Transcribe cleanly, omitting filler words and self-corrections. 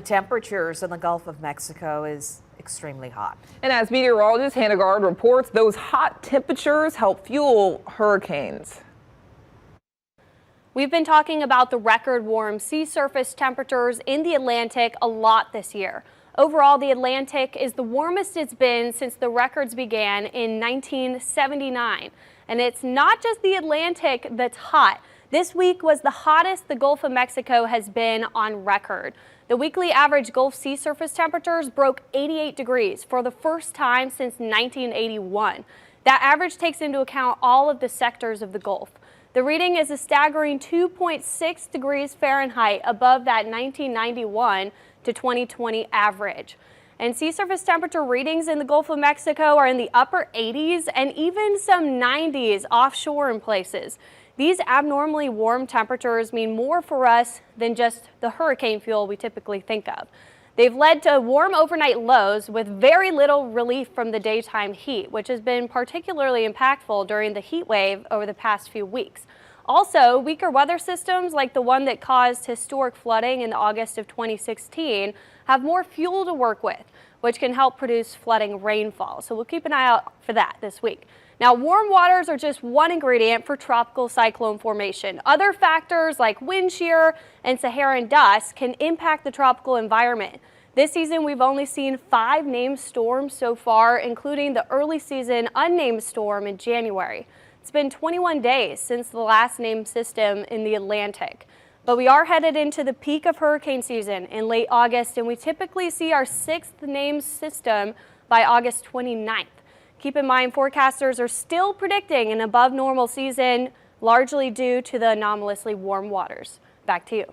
Temperatures in the Gulf of Mexico is extremely hot. And as meteorologist Hannah Gard reports, those hot temperatures help fuel hurricanes. We've been talking about the record warm sea surface temperatures in the Atlantic a lot this year. Overall, the Atlantic is the warmest it's been since the records began in 1979. And it's not just the Atlantic that's hot. This week was the hottest the Gulf of Mexico has been on record. The weekly average Gulf sea surface temperatures broke 88 degrees for the first time since 1981. That average takes into account all of the sectors of the Gulf. The reading is a staggering 2.6 degrees Fahrenheit above that 1991 to 2020 average. And sea surface temperature readings in the Gulf of Mexico are in the upper 80s and even some 90s offshore in places. These abnormally warm temperatures mean more for us than just the hurricane fuel we typically think of. They've led to warm overnight lows with very little relief from the daytime heat, which has been particularly impactful during the heat wave over the past few weeks. Also, weaker weather systems like the one that caused historic flooding in August of 2016 have more fuel to work with, which can help produce flooding rainfall. So we'll keep an eye out for that this week. Now, warm waters are just one ingredient for tropical cyclone formation. Other factors like wind shear and Saharan dust can impact the tropical environment. This season, we've only seen 5 named storms so far, including the early season unnamed storm in January. It's been 21 days since the last named system in the Atlantic. But we are headed into the peak of hurricane season in late August, and we typically see our 6th named system by August 29th. Keep in mind, forecasters are still predicting an above normal season, largely due to the anomalously warm waters. Back to you.